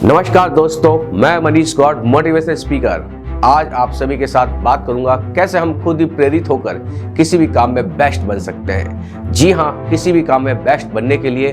नमस्कार दोस्तों, मैं मनीष गौड़, मोटिवेशनल स्पीकर। आज आप सभी के साथ बात करूंगा कैसे हम खुद ही प्रेरित होकर किसी भी काम में बेस्ट बन सकते हैं। जी हाँ, किसी भी काम में बेस्ट बनने के लिए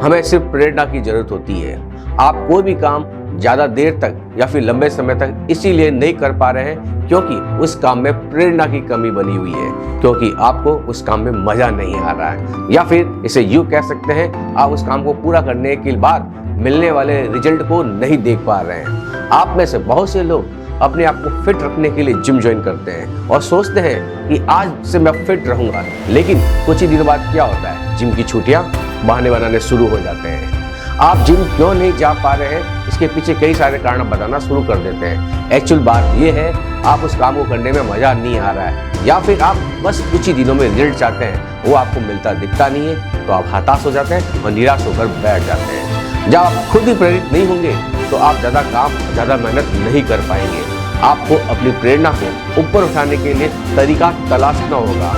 हमें सिर्फ प्रेरणा की जरूरत होती है। आप कोई भी काम ज़्यादा देर तक या फिर लंबे समय तक इसीलिए नहीं कर पा रहे हैं क्योंकि उस काम में प्रेरणा की कमी बनी हुई है, क्योंकि आपको उस काम में मज़ा नहीं आ रहा है, या फिर इसे यूँ कह सकते हैं आप उस काम को पूरा करने के बाद मिलने वाले रिजल्ट को नहीं देख पा रहे हैं। आप में से बहुत से लोग अपने आप को फिट रखने के लिए जिम ज्वाइन करते हैं और सोचते हैं कि आज से मैं फिट रहूंगा, लेकिन कुछ ही दिनों बाद क्या होता है, जिम की छुट्टियां बहाने बनाने शुरू हो जाते हैं। आप जिम क्यों नहीं जा पा रहे हैं, इसके पीछे कई सारे कारण बताना शुरू कर देते हैं। एक्चुअल बात यह है, आप उस काम को करने में मजा नहीं आ रहा है, या फिर आप बस कुछ ही दिनों में रिजल्ट चाहते हैं, वो आपको मिलता दिखता नहीं है, तो आप हताश हो जाते हैं और निराश होकर बैठ जाते हैं। जब आप खुद ही प्रेरित नहीं होंगे तो आप ज़्यादा काम, ज़्यादा मेहनत नहीं कर पाएंगे। आपको अपनी प्रेरणा को ऊपर उठाने के लिए तरीका तलाशना होगा।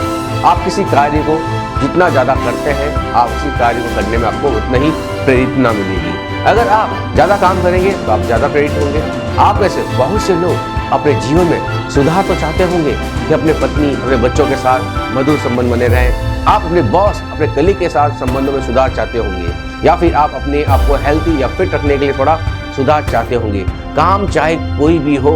आप किसी कार्य को जितना ज़्यादा करते हैं, आप उसी कार्य को करने में आपको उतना ही प्रेरणा मिलेगी। अगर आप ज़्यादा काम करेंगे तो आप ज़्यादा प्रेरित होंगे। आप में से बहुत से लोग अपने जीवन में सुधार तो चाहते होंगे कि अपने पत्नी, अपने बच्चों के साथ मधुर संबंध बने रहें। आप अपने बॉस, अपने कलीग के साथ संबंधों में सुधार चाहते होंगे, या फिर आप अपने आप को हेल्थी या फिट रखने के लिए थोड़ा सुधार चाहते होंगे। काम चाहे कोई भी हो,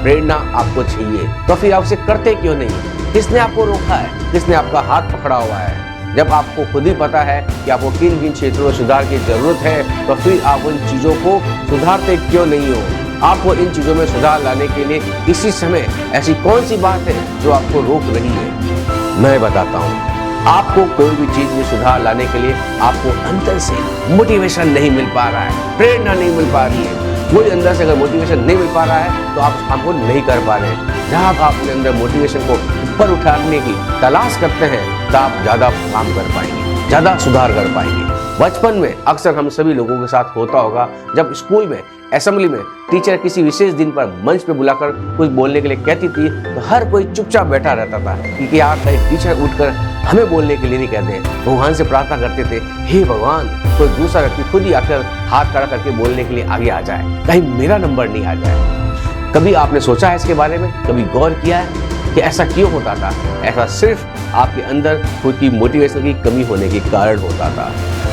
प्रेरणा आपको चाहिए, तो फिर आप उसे करते क्यों नहीं? किसने आपको रोका है? किसने आपका हाथ पकड़ा हुआ है? जब आपको खुद ही पता है कि आपको किन किन क्षेत्रों में सुधार की जरूरत है, तो फिर आप उन चीज़ों को सुधारते क्यों नहीं हो? आपको इन चीज़ों में सुधार लाने के लिए इसी समय ऐसी कौन सी बात है जो आपको रोक रही है? मैं बताता हूँ। आपको कोई भी चीज में सुधार लाने के लिए आपको अंदर से मोटिवेशन नहीं मिल पा रहा है, प्रेरणा नहीं मिल पा रही है। कोई अंदर से अगर मोटिवेशन नहीं मिल पा रहा है तो आप उस काम को नहीं कर पा रहे हैं। जहाँ आप अपने अंदर मोटिवेशन को ऊपर उठाने की तलाश करते हैं, तो आप ज़्यादा काम कर पाएंगे, ज़्यादा सुधार कर पाएंगे। बचपन में अक्सर हम सभी लोगों के साथ होता होगा, जब स्कूल में असेंबली में टीचर किसी विशेष दिन पर मंच पे बुलाकर कुछ बोलने के लिए कहती थी, तो हर कोई चुपचाप बैठा रहता था, क्योंकि यार कहीं टीचर उठकर हमें बोलने के लिए नहीं कहते। भगवान से प्रार्थना करते थे, हे भगवान, कोई दूसरा व्यक्ति खुद ही आकर हाथ खड़ा करके बोलने के लिए आगे आ जाए, कहीं मेरा नंबर नहीं आ जाए। कभी आपने सोचा है इसके बारे में? कभी गौर किया है कि ऐसा क्यों होता था? ऐसा सिर्फ आपके अंदर खुद की मोटिवेशन की कमी होने के कारण होता था।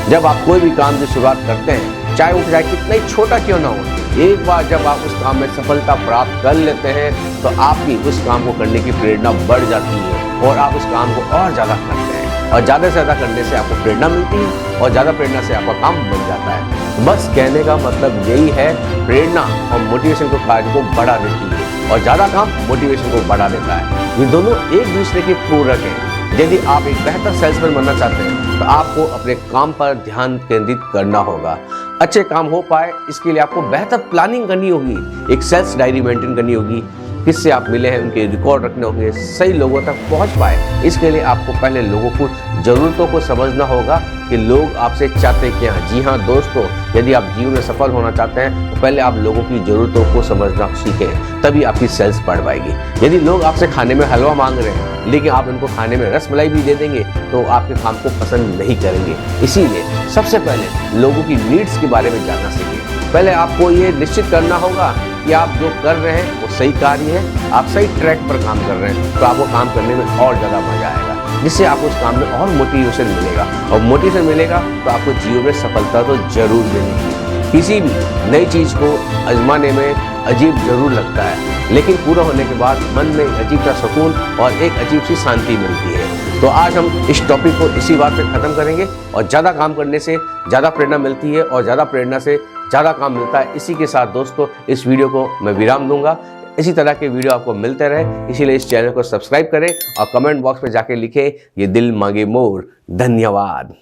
जब आप कोई भी काम की शुरुआत करते हैं, चाहे वो चाहे कितना ही छोटा क्यों ना हो, एक बार जब आप उस काम में सफलता प्राप्त कर लेते हैं, तो आपकी उस काम को करने की प्रेरणा बढ़ जाती है और आप उस काम को और ज़्यादा करते हैं, और ज़्यादा से ज़्यादा करने से आपको प्रेरणा मिलती है और ज़्यादा प्रेरणा से आपका काम बन जाता है। बस कहने का मतलब यही है, प्रेरणा और मोटिवेशन को कार्य को बढ़ा देती है और ज़्यादा काम मोटिवेशन को बढ़ा देता है। ये दोनों एक दूसरे के पूरक हैं। यदि आप एक बेहतर सेल्समैन बनना चाहते हैं, तो आपको अपने काम पर ध्यान केंद्रित करना होगा। अच्छे काम हो पाए, इसके लिए आपको बेहतर प्लानिंग करनी होगी, एक सेल्स डायरी मेंटेन करनी होगी, किससे आप मिले हैं उनके रिकॉर्ड रखने होंगे, सही लोगों तक पहुंच पाए। इसके लिए आपको पहले लोगों को ज़रूरतों को समझना होगा कि लोग आपसे चाहते क्या हैं। जी हाँ दोस्तों, यदि आप जीवन में सफल होना चाहते हैं, तो पहले आप लोगों की ज़रूरतों को समझना सीखें, तभी आपकी सेल्स बढ़ पाएगी। यदि लोग आपसे खाने में हलवा मांग रहे हैं, लेकिन आप उनको खाने में रसमलाई भी दे देंगे, तो आपके काम को पसंद नहीं करेंगे। इसीलिए सबसे पहले लोगों की नीड्स के बारे में जानना सीखें। पहले आपको ये निश्चित करना होगा कि आप जो कर रहे हैं वो सही कार्य है, आप सही ट्रैक पर काम कर रहे हैं, तो आपको काम करने में और ज़्यादा मजा आएगा, जिससे आपको उस काम में और मोटिवेशन मिलेगा, और मोटिवेशन मिलेगा तो आपको जीवन में सफलता तो जरूर मिलेगी। किसी भी नई चीज़ को आजमाने में अजीब जरूर लगता है, लेकिन पूरा होने के बाद मन में अजीब सा सुकून और एक अजीब सी शांति मिलती है। तो आज हम इस टॉपिक को इसी बात पे ख़त्म करेंगे, और ज़्यादा काम करने से ज़्यादा प्रेरणा मिलती है और ज़्यादा प्रेरणा से ज़्यादा काम मिलता है। इसी के साथ दोस्तों, इस वीडियो को मैं विराम दूंगा। इसी तरह के वीडियो आपको मिलते रहे, इसीलिए इस चैनल को सब्सक्राइब करें और कमेंट बॉक्स में जाके लिखें, ये दिल मांगे मोर। धन्यवाद।